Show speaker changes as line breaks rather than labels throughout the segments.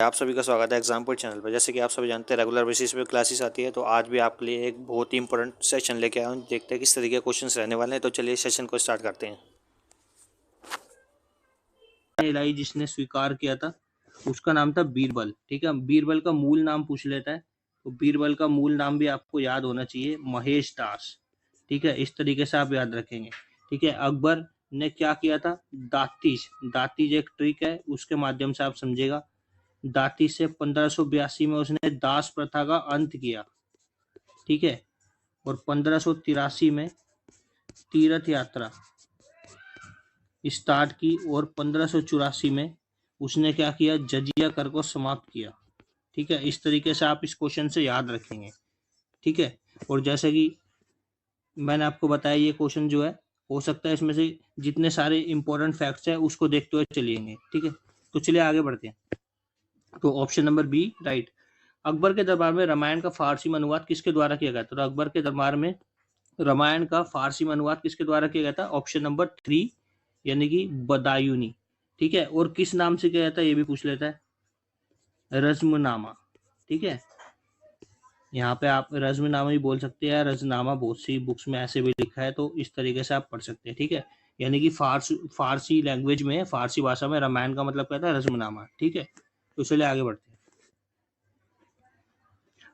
आप सभी का स्वागत है एग्जाम्पल चैनल पर। जैसे कि आप सभी जानते हैं रेगुलर बेसिस पे क्लासेस आती है, तो आज भी आपके लिए एक बहुत ही इंपॉर्टेंट सेशन लेके आया हूँ। देखते हैं किस तरीके के क्वेश्चंस रहने वाले हैं। तो चलिए सेशन को स्टार्ट करते हैं।
इलाही जिसने स्वीकार किया था उसका नाम था बीरबल। ठीक है, बीरबल का मूल नाम पूछ लेता है, तो बीरबल का मूल नाम भी आपको याद होना चाहिए, महेश दास। ठीक है, इस तरीके से आप याद रखेंगे। ठीक है, अकबर ने क्या किया था, दातिश। दातिश एक ट्रिक है, उसके माध्यम से आप समझेगा। दातिश से 1582 में उसने दास प्रथा का अंत किया। ठीक है, और 1583 में तीर्थ यात्रा स्टार्ट की, और 1584 में उसने क्या किया, जजिया कर को समाप्त किया। ठीक है, इस तरीके से आप इस क्वेश्चन से याद रखेंगे। ठीक है, और जैसे कि मैंने आपको बताया, ये क्वेश्चन जो है हो सकता है इसमें से जितने सारे इंपॉर्टेंट फैक्ट्स हैं उसको देखते हुए चलिएंगे। ठीक है, तो चलिए आगे बढ़ते हैं। तो option number B right. Akbar के दरबार में रामायण का फारसी में अनुवाद किसके द्वारा किया गया? तो अकबर के दरबार में रामायण का फारसी में अनुवाद किसके द्वारा किया गया था? ऑप्शन नंबर 3 यानी कि बदायूनी। ठीक है, और किस नाम से किया जाता है ये भी पूछ लेता है, रज्मनामा। ठीक है, यहाँ पे आप रज्मनामा ही बोल सकते हैं, रजनामा बहुत सी बुक्स में ऐसे भी लिखा है, तो इस तरीके से आप पढ़ सकते हैं। ठीक है, यानी कि फारसी लैंग्वेज में, फारसी भाषा में रामायण का मतलब क्या था, रज्मनामा। ठीक है, तो चलिए आगे बढ़ते हैं।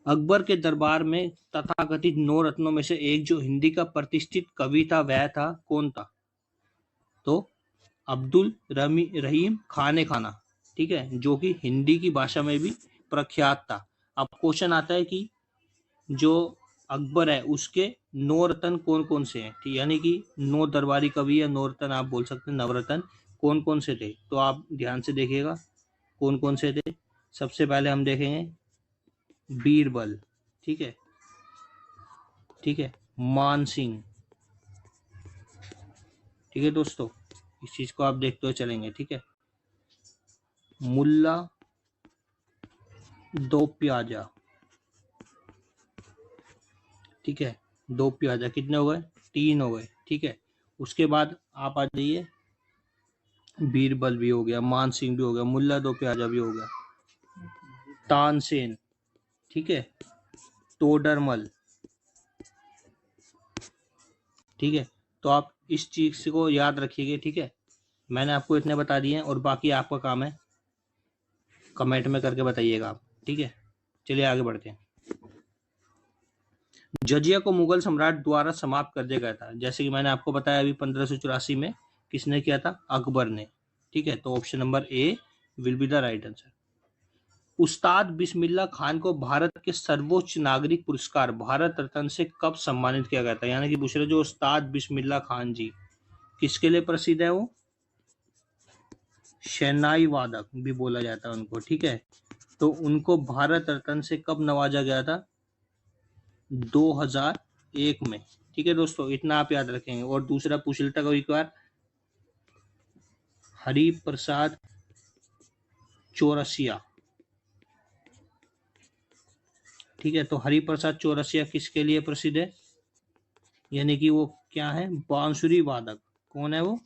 अकबर के दरबार में तथाकथित 9 रत्नों में से एक जो हिंदी का प्रतिष्ठित कवि था वह था कौन था? तो अब्दुल रहीम खाने खाना। ठीक है, जो कि हिंदी की भाषा में भी प्रख्यात था। अब क्वेश्चन आता है कि जो अकबर है उसके 9 रत्न कौन कौन से हैं? ठीक, यानी कि 9 दरबारी कवि या 9 रत्न आप बोल सकते हैं, नवरत्न कौन कौन से थे? तो आप ध्यान से देखिएगा कौन कौन से थे। सबसे पहले हम देखेंगे बीरबल। ठीक है, ठीक है, मान सिंह। ठीक है दोस्तों, इस चीज को आप देखते हुए चलेंगे। ठीक है, मुल्ला दो प्याजा। ठीक है, 2 प्याजा कितने हो गए? 3 हो गए। ठीक है, उसके बाद आप आ जाइए, बीरबल भी हो गया, मान सिंह भी हो गया, मुल्ला दो प्याजा भी हो गया, तानसेन। ठीक है, तोडरमल। ठीक है, तो आप इस चीज को याद रखिएगा। ठीक है, मैंने आपको इतने बता दिए हैं, और बाकी आपका काम है कमेंट में करके बताइएगा आप। ठीक है, चलिए आगे बढ़ते हैं। जजिया को मुगल सम्राट द्वारा समाप्त कर दिया गया था, जैसे कि मैंने आपको बताया अभी 1584 में किसने किया था? अकबर ने। ठीक है, तो option number A will be the right answer. उस्ताद बिस्मिल्लाह खान को भारत के सर्वोच्च नागरिक पुरस्कार भारत रत्न से कब सम्मानित किया गया था? यानी कि दूसरे जो उस्ताद बिस्मिल्लाह खान जी किसके लिए प्रसिद्ध है? वो शहनाई वादक भी बोला जाता है उनको। ठीक है, तो उनको भारत रत्न से कब नवाजा गया था? 2001 में। ठीक है दोस्तों, इतना आप याद रखेंगे। और दूसरा पूछ लेता है एक बार, हरि प्रसाद चौरसिया। ठीक है, तो हरि प्रसाद चौरसिया किसके लिए प्रसिद्ध है? यानी कि वो क्या है? बांसुरी वादक। कौन है वो?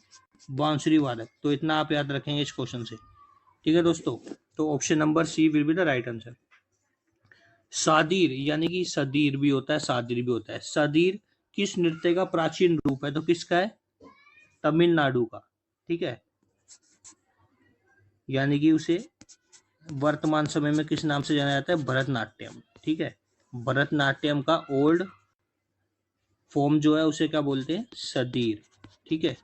बांसुरी वादक। तो इतना आप याद रखेंगे इस क्वेश्चन से। ठीक है दोस्तों, तो option number C will be the right answer. सादीर यानी कि सदीर भी होता है, सादीर भी होता है। सादीर किस नृत्य का प्राचीन रूप है? तो किसका है? तमिलनाडु का। ठीक है, यानी कि उसे वर्तमान समय में किस नाम से जाना जाता है? भरतनाट्यम। ठीक है, भरतनाट्यम का ओल्ड फॉर्म जो है उसे क्या बोलते हैं? सदीर। ठीक है,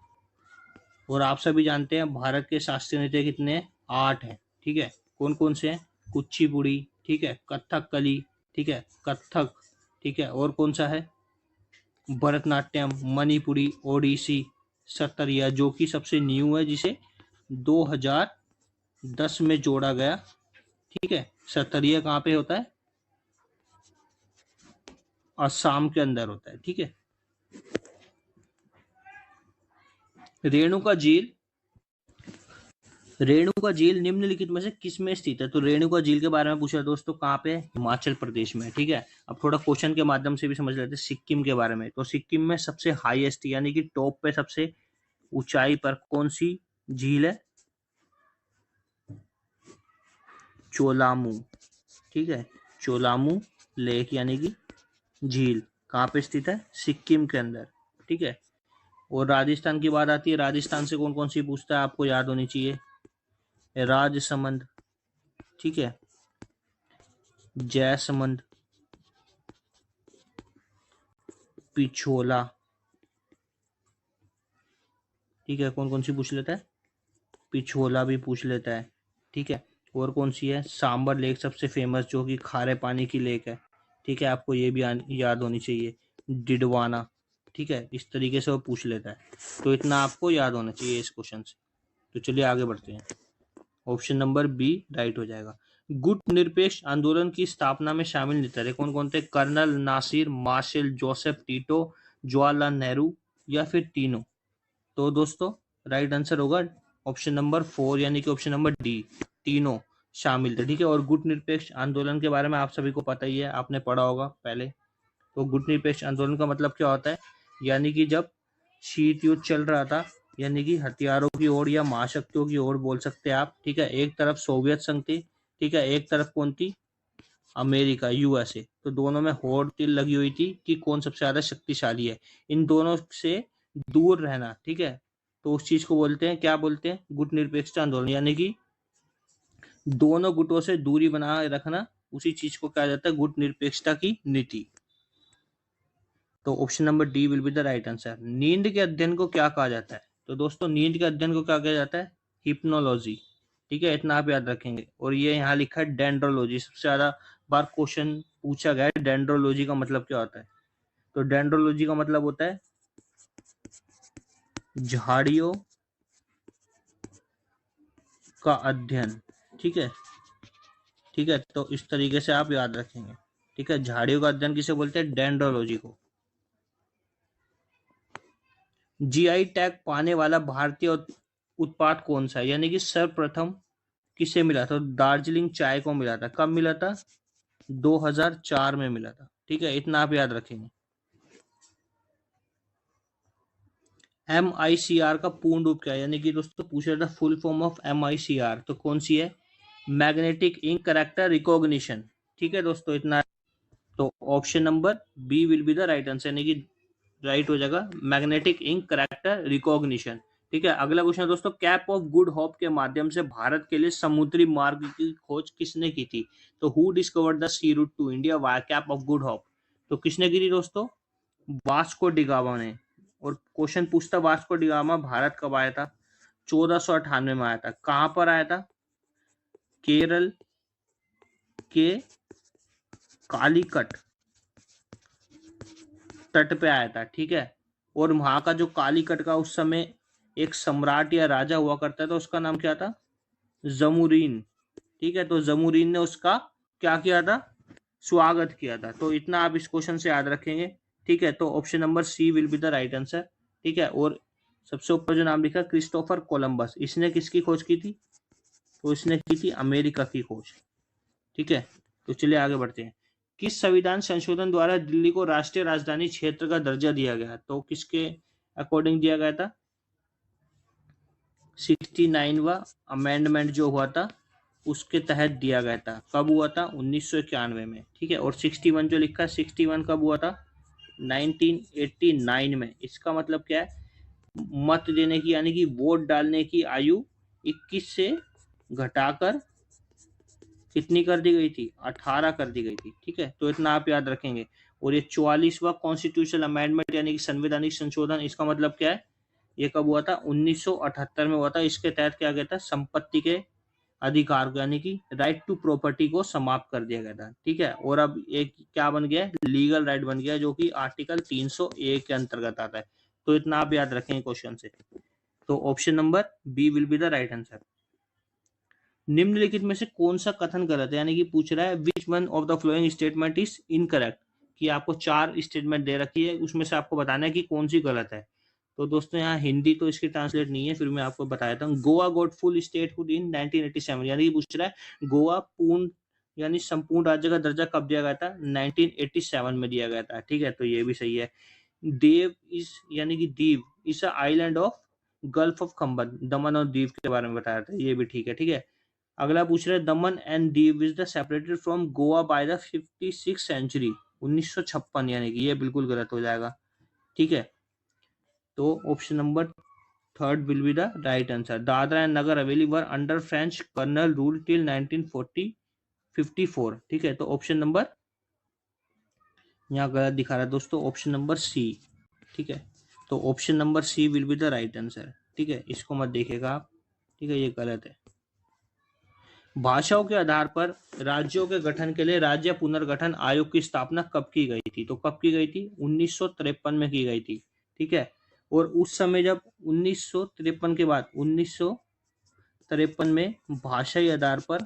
और आप सभी जानते हैं भारत के शास्त्रीय नृत्य कितने हैं? 8 हैं। ठीक है, कौन कौन से हैं? कुचिपुड़ी। ठीक है, कथकली। ठीक है, कथक। ठीक है, और कौन सा है? भरतनाट्यम, मणिपुरी, ओडिसी, सतरिया, जो कि सबसे न्यू है, जिसे 2010 में जोड़ा गया। ठीक है, सतरिया कहाँ पे होता है? असम के अंदर होता है। ठीक है, रेणुका झील। रेणुका झील निम्नलिखित में से किस में स्थित है? तो रेणुका झील के बारे में पूछा दोस्तों, कहाँ पे? हिमाचल प्रदेश में। ठीक है, अब थोड़ा क्वेश्चन के माध्यम से भी समझ लेते हैं सिक्किम के बारे में। तो सिक्किम में सबसे हाईएस्ट यानी कि टॉप पे सबसे ऊंचाई पर कौन सी झील है? चोलामू, ठीक है, चोलामू लेक यानी कि झील कहाँ पे स्थित है? सिक्किम के अंदर, ठीक है। और राजस्थान की बात आती है, राजस्थान से कौन कौन सी पूछता है आपको याद होनी चाहिए? राजसमंद, ठीक है, जैसमंद, पिछोला, ठीक है, कौन कौन सी पूछ लेता है? पिछोला भी पूछ लेता है, ठीक है। और कौन सी है? सांबर लेक सबसे फेमस, जो कि खारे पानी की लेक है, ठीक है, आपको ये भी याद होनी चाहिए। डिडवाना, ठीक है, इस तरीके से वो पूछ लेता है, तो इतना आपको याद होना चाहिए इस क्वेश्चन से। तो चलिए आगे बढ़ते हैं। ऑप्शन नंबर बी राइट हो जाएगा। गुट निरपेक्ष आंदोलन की स्थापना में शामिल नेता कौन कौन थे? Colonel Nasser, marshal Joseph Tito, Jawaharlal Nehru या फिर तीनों? तो दोस्तों राइट आंसर होगा ऑप्शन नंबर 4 यानी कि ऑप्शन नंबर डी, तीनों शामिल थे, ठीक है। और गुट निरपेक्ष आंदोलन के बारे में आप सभी को पता ही है, आपने पढ़ा होगा पहले। तो गुट निरपेक्ष आंदोलन का मतलब क्या होता है? यानी कि जब शीत युद्ध चल रहा था, यानी कि हथियारों की ओर या महाशक्तियों की ओर बोल सकते हैं आप, ठीक है। एक तरफ सोवियत संघ थी, ठीक है, एक तरफ कौन थी? America, USA. तो दोनों में होड़ तिल लगी हुई थी कि कौन सबसे ज्यादा शक्तिशाली है। इन दोनों से दूर रहना, ठीक है, तो उस चीज को बोलते हैं, क्या बोलते हैं? गुट निरपेक्षता आंदोलन, यानी कि दोनों गुटों से दूरी बनाए रखना, उसी चीज को कहा जाता है गुट निरपेक्षता की नीति। तो option number D will be the right answer. नींद के अध्ययन को क्या कहा जाता है? तो दोस्तों नींद के अध्ययन को क्या कहा जाता है? हिप्नोलॉजी, ठीक है, इतना आप याद रखेंगे। और ये यहाँ लिखा है डेंड्रोलॉजी, सबसे ज्यादा बार क्वेश्चन पूछा गया है डेंड्रोलॉजी का मतलब क्या होता है। तो डेंड्रोलॉजी का मतलब होता है झाड़ियों का अध्ययन, ठीक है, ठीक है। तो इस तरीके से आप याद रखेंगे, ठीक है। झाड़ियों का अध्ययन किसे बोलते हैं? डेंड्रोलॉजी को। जीआई टैग पाने वाला भारतीय उत्पाद कौन सा है? यानी कि सर्वप्रथम किसे मिला था? दार्जिलिंग चाय को मिला था। कब मिला था? 2004 में मिला था, ठीक है, इतना आप याद रखेंगे। MICR का पूर्ण रूप क्या है? यानी कि दोस्तों पूछ रहा था फुल फॉर्म ऑफ MICR, तो कौन सी है? मैग्नेटिक इंक कैरेक्टर रिकॉग्निशन, ठीक है दोस्तों, इतना। तो option number B will be the right answer, यानी कि राइट हो जाएगा मैग्नेटिक इंक कैरेक्टर रिकॉग्निशन, ठीक है। अगला क्वेश्चन है दोस्तों, कैप ऑफ गुड होप के माध्यम से भारत के लिए समुद्री मार्ग की खोज किसने की थी? तो who discovered the sea route to India via cape of good hope? तो किसने की थी दोस्तों? वास्को डिगामा ने। और क्वेश्चन पूछता वास्को डिगामा भारत कब आया था? 1498 में आया था। कहां पर आया था? केरल के कालीकट तट पे आया था, ठीक है। और वहां का जो कालीकट का उस समय एक सम्राट या राजा हुआ करता था, उसका नाम क्या था? जमुरीन, ठीक है। तो जमुरीन ने उसका क्या किया था? स्वागत किया था। तो इतना आप इस क्वेश्चन से याद रखेंगे, ठीक है। तो option number C will be the right answer, ठीक है। और सबसे ऊपर जो नाम लिखा क्रिस्टोफर कोलंबस, इसने किसकी खोज की थी? तो इसने की थी अमेरिका की खोज, ठीक है। तो चलिए आगे बढ़ते हैं। किस संविधान संशोधन द्वारा दिल्ली को राष्ट्रीय राजधानी क्षेत्र का दर्जा दिया गया? तो किसके अकॉर्डिंग दिया गया था? 69वां अमेंडमेंट जो हुआ था उसके तहत दिया गया था। कब हुआ था? 1991 में, ठीक है। और 61 जो लिखा है, 61 कब हुआ था? 1989 में। इसका मतलब क्या है? मत देने की यानी कि वोट डालने की आयु 21 से घटाकर कितनी कर दी गई थी? 18 कर दी गई थी, ठीक है। तो इतना आप याद रखेंगे। और ये 44वां कॉन्स्टिट्यूशनल अमेंडमेंट यानी कि संवैधानिक संशोधन, इसका मतलब क्या है? ये कब हुआ था? 1978 में हुआ था। इसके तहत क्या गया था? संपत्ति के अधिकार को यानी कि राइट टू प्रॉपर्टी को समाप्त कर दिया गया था, ठीक है। और अब एक क्या बन गया? लीगल राइट बन गया, जो कि आर्टिकल 301 के अंतर्गत आता है। तो इतना आप याद रखेंगे क्वेश्चन से। तो option number B will be the right answer. निम्नलिखित में से कौन सा कथन गलत है? यानी कि पूछ रहा है which one of the following statement is incorrect, कि आपको 4 स्टेटमेंट दे रखी है, उसमें से आपको बताना है कि कौन सी गलत है। तो दोस्तों यहाँ हिंदी तो इसकी ट्रांसलेट नहीं है, फिर मैं आपको बता देता हूँ। गोवा गॉट फुल स्टेटहुड इन 1987, यानी कि पूछ रहा है गोवा पूर्ण यानी संपूर्ण राज्य का दर्जा कब दिया गया था? 1987 में दिया गया था, ठीक है। तो ये भी सही है। देव इज यानी कि Diu is a island of gulf of Khambhat, Daman और दीव के बारे में बताया था, ये भी ठीक है, ठीक है। अगला पूछ रहे Daman and Diu is the separated from Goa by the 56th century, 1956, यानी कि ये बिल्कुल गलत हो जाएगा। ठीक है, तो option number third will be the right answer. Dadra and Nagar Haveli were under French colonial rule till 1954। ठीक है, तो ऑप्शन नंबर यहाँ गलत दिखा रहा है दोस्तों, ऑप्शन नंबर सी। ठीक है, तो option number C will be the right answer. ठीक है, इसको मत देखिएगा आप। ठीक है, ये गलत है। भाषाओं के आधार पर राज्यों के गठन के लिए राज्य पुनर्गठन आयोग की स्थापना कब की गई थी? तो कब की गई थी? 1953 में की गई थी। ठीक है, और उस समय जब 1953 के बाद 1953 में भाषाई आधार पर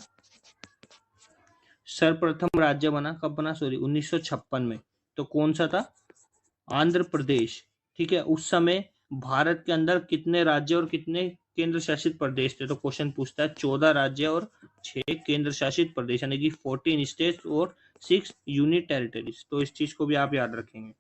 सर्वप्रथम राज्य बना, कब बना? सॉरी, 1956 में। तो कौन सा था? आंध्र प्रदेश। ठीक है, उस समय भारत के अंदर कितने राज्य और कितने केंद्र शासित प्रदेश थे? तो क्वेश्चन पूछता है 14 राज्य और 6 केंद्र शासित प्रदेश, यानी कि 14 स्टेट्स और 6 यूनिट टेरिटरीज। तो इस चीज को भी आप याद रखेंगे।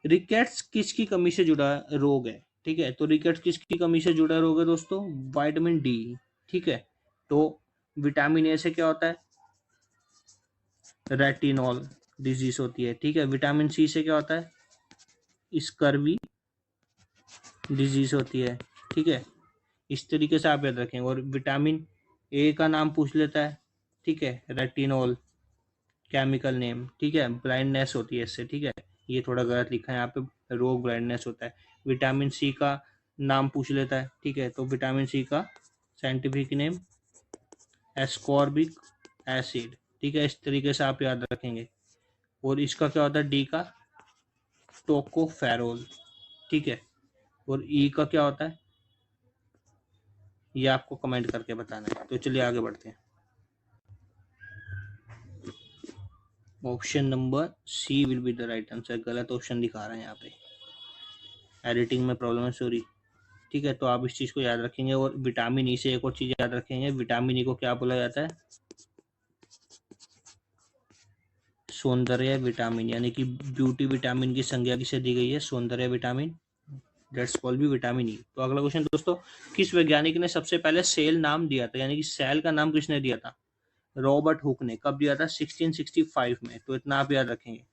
रिकेट्स किसकी कमी से जुड़ा रोग है? ठीक है, तो रिकेट्स किसकी कमी से जुड़ा रोग है दोस्तों? Vitamin D. ठीक है, तो विटामिन ए से क्या होता है? रेटिनॉल डिजीज होती है। ठीक है, विटामिन सी से क्या होता है? स्कर्वी डिजीज होती है। ठीक है, इस तरीके से आप याद रखेंगे। और विटामिन ए का नाम पूछ लेता है। ठीक है, रेटिनॉल केमिकल नेम। ठीक है, ब्लाइंडनेस होती है इससे। ठीक है, ये थोड़ा गलत लिखा है यहाँ पे, रोग ब्लाइंडनेस होता है। विटामिन सी का नाम पूछ लेता है। ठीक है, तो विटामिन सी का साइंटिफिक नेम एस्कॉर्बिक एसिड। ठीक है, इस तरीके से आप याद रखेंगे। और इसका क्या होता है? डी का टोकोफेरोल। ठीक है, और ई का क्या होता है? ये आपको कमेंट करके बताना है। तो चलिए आगे बढ़ते हैं। Option number C will be the right answer. गलत ऑप्शन दिखा रहे हैं यहाँ पे, एडिटिंग में प्रॉब्लम है, सॉरी। ठीक है, तो आप इस चीज को याद रखेंगे। और विटामिन ई से एक और चीज याद रखेंगे, विटामिन ई को क्या बोला जाता है? सौंदर्य विटामिन, यानी कि ब्यूटी विटामिन की संज्ञा किसे दी गई है? सौंदर्य विटामिन, दैट्स कॉल्ड भी विटामिन ई। तो अगला क्वेश्चन दोस्तों, किस वैज्ञानिक ने सबसे पहले सेल नाम दिया था? यानी कि सेल का नाम किसने दिया था? रॉबर्ट हुक ने। कब दिया था? 1665 में। तो इतना आप याद रखेंगे।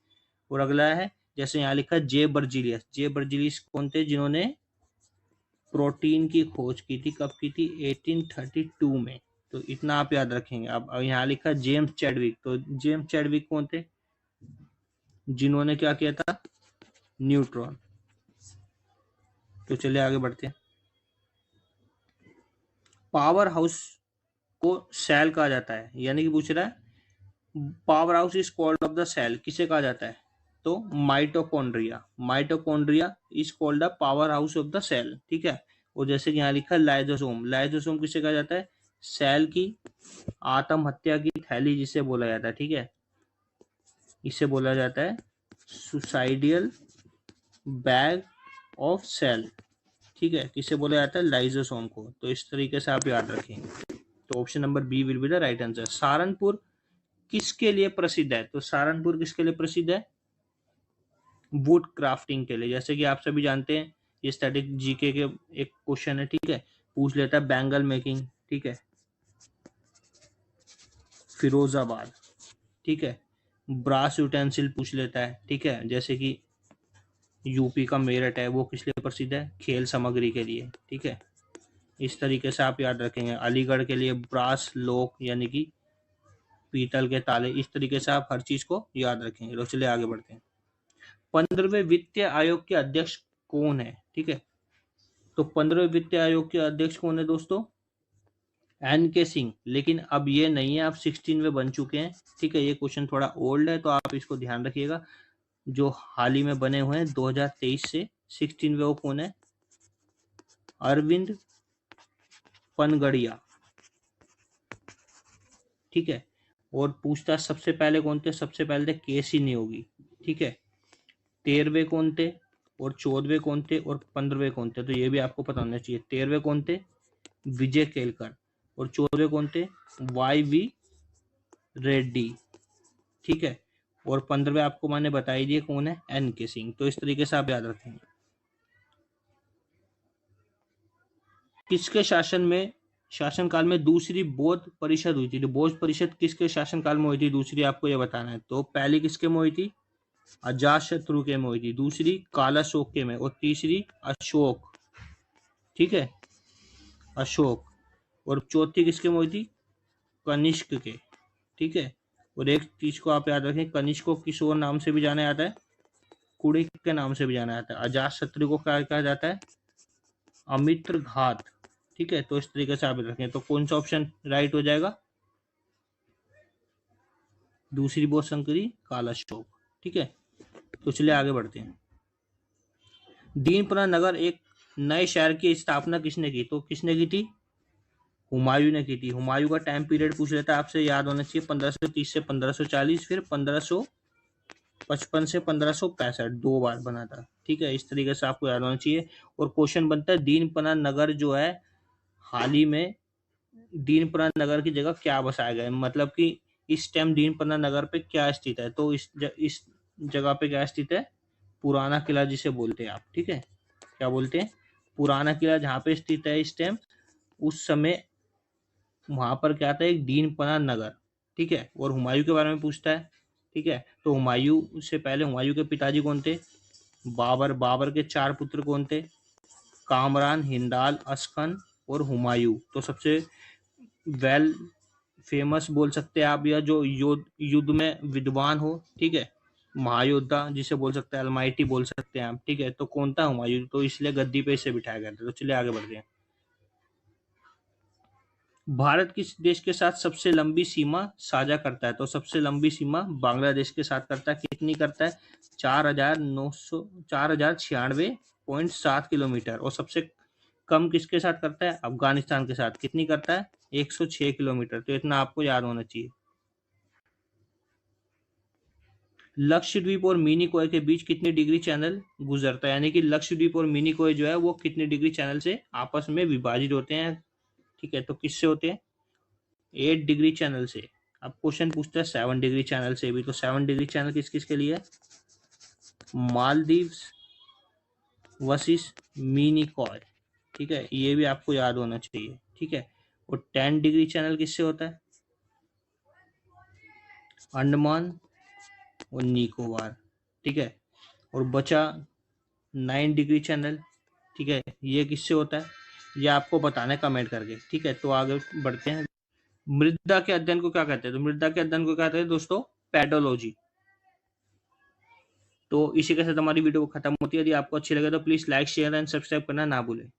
और अगला है, जैसे यहाँ लिखा है जे बर्जीलियस। जे बर्जीलियस कौन थे? जिन्होंने प्रोटीन की खोज की थी। कब की थी? 1832 में। तो इतना आप याद रखेंगे। अब यहाँ लिखा है जेम्स चैडविक। तो जेम्स चैडविक कौन थे? जिन्होंने क्या किया था? न्यूट्रॉन। तो चलिए आगे बढ़ते हैं। पावर हाउस को सेल कहा जाता है, यानी कि पूछ रहा है power house is called of the cell, किसे कहा जाता है? तो mitochondria. Mitochondria is called the power house of the cell. ठीक है, और जैसे कि यहाँ लिखा है लाइजोसोम। लाइजोसोम किसे कहा जाता है? सेल की आत्महत्या की थैली जिसे बोला जाता है। ठीक है, इसे बोला जाता है सुसाइडियल बैग ऑफ सेल। ठीक है, किसे बोला जाता है? लाइजोसोम को। तो इस तरीके से आप याद रखेंगे। तो option number B will be the right answer. Saharanpur किसके लिए प्रसिद्ध है? तो सहारनपुर किसके लिए प्रसिद्ध है? वुड क्राफ्टिंग के लिए। जैसे कि आप सभी जानते हैं, ये स्टैटिक जीके के एक क्वेश्चन है। ठीक है, पूछ लेता है बैंगल मेकिंग। ठीक है, फिरोजाबाद। ठीक है, ब्रास यूटेंसिल पूछ लेता है। ठीक है, जैसे कि यूपी का मेरठ है, वो किस लिए प्रसिद्ध है? खेल सामग्री के लिए। ठीक है, इस तरीके से आप याद रखेंगे। अलीगढ़ के लिए ब्रास लोक, यानी कि पीतल के ताले। इस तरीके से आप हर चीज को याद रखेंगे। तो चलिए आगे बढ़ते हैं। 15वें वित्त आयोग के अध्यक्ष कौन है? ठीक है, तो 15वें वित्त आयोग के अध्यक्ष कौन है दोस्तों? एन के सिंह। लेकिन अब ये नहीं है, आप 16वें बन चुके हैं। ठीक है, ये क्वेश्चन थोड़ा ओल्ड है, तो आप इसको ध्यान रखिएगा। जो हाल ही में बने हुए हैं 2023 से 16वें, वो कौन है? अरविंद पनगड़िया। ठीक है, और पूछताछ सबसे पहले कौन थे? सबसे पहले थे केसी नियोगी। ठीक है, 13वें कौन थे और 14वें कौन थे और 15वें कौन थे? तो ये भी आपको पता होना चाहिए। 13वें कौन थे? विजय केलकर। और 14वें कौन थे? YV रेड्डी। ठीक है, और 15वें आपको मैंने बता ही दिए कौन है? एन के सिंह। तो इस तरीके से आप याद रखेंगे। किसके शासनकाल में दूसरी बौद्ध परिषद हुई थी? तो बौद्ध परिषद किसके शासनकाल में हुई थी दूसरी, आपको ये बताना है। तो पहली किसके में हुई थी? अजातशत्रु के में हुई थी, दूसरी कालाशोक के में, और तीसरी अशोक, ठीक है, अशोक, और चौथी किसके में हुई थी? कनिष्क के, ठीक है। और एक चीज को आप याद रखें, कनिष्क को किस और नाम से भी जाना जाता है? कुड़िक के नाम से भी जाना जाता है। अजातशत्रु को क्या कहा जाता है? अमित्र घात, ठीक है। तो इस तरीके से आप रखें। तो कौन सा ऑप्शन राइट हो जाएगा? दूसरी बौद्ध संकरी, कालाशोक, ठीक है। तो चलिए आगे बढ़ते हैं। दीनपना नगर एक नए शहर की स्थापना किसने की? तो किसने की थी? हुमायूं ने की थी। हुमायूं का टाइम पीरियड पूछ लेता है आपसे, याद होना चाहिए। 1530 से 1540, फिर 1555 से 1565, 2 बार बना था, ठीक है। इस तरीके से आपको याद होना चाहिए। और क्वेश्चन बनता है दीनपना नगर जो है हाल ही में दीनपना नगर की जगह क्या बसाया गया है, मतलब कि इस टाइम दीनपना नगर पे क्या स्थित है? तो इस जगह पे क्या स्थित है? पुराना किला जिसे बोलते हैं आप, ठीक है। क्या बोलते हैं? पुराना किला जहाँ पे स्थित है इस टाइम, उस समय वहां पर क्या था? एक दीनपना नगर, ठीक है। और हुमायूं के बारे में पूछता है, ठीक है। तो हुमायूं से पहले हुमायूं के पिताजी कौन थे? बाबर। बाबर के 4 पुत्र कौन थे? कामरान, हिंदाल, अस्कन और हुमायूं। तो सबसे वेल फेमस बोल सकते हैं आप, या जो युद्ध में विद्वान हो, ठीक है, महायोद्धा जिसे बोल सकते हैं, अलमाइटी बोल सकते हैं आप, ठीक है। तो कौन था? हुमायूं। तो इसलिए गद्दी पे इसे बिठाया गया था। तो चलिए आगे बढ़ते हैं। भारत किस देश के साथ सबसे लंबी सीमा साझा करता है? तो सबसे लंबी सीमा बांग्लादेश के साथ करता है। कितनी करता है? 4,96.7 किलोमीटर। और सबसे कम किसके साथ करता है? अफगानिस्तान के साथ। कितनी करता है? 106 किलोमीटर। तो इतना आपको याद होना चाहिए। लक्षद्वीप और मिनिकॉय के बीच कितनी डिग्री चैनल गुजरता है? यानी कि लक्षद्वीप और मिनिकॉय जो है वो कितनी डिग्री चैनल से आपस में विभाजित होते हैं, ठीक है। तो किससे होते हैं? 8 डिग्री चैनल से। अब क्वेश्चन पूछता है 7 डिग्री चैनल से भी। तो 7 डिग्री चैनल किस किस के लिए है? मालदीव्स वर्सेस मिनिकॉय, ठीक है। ये भी आपको याद होना चाहिए, ठीक है। और 10 डिग्री चैनल किससे होता है? अंडमान और निकोबार, ठीक है। और बचा 9 डिग्री चैनल, ठीक है, ये किससे होता है? ये आपको बताना है कमेंट करके, ठीक है। तो आगे बढ़ते हैं। मृदा के अध्ययन को क्या कहते हैं? तो मृदा के अध्ययन को क्या कहते हैं दोस्तों? पेडोलॉजी। तो इसी के साथ हमारी वीडियो खत्म होती है। यदि आपको अच्छी लगे तो please like, share and subscribe करना ना भूलें।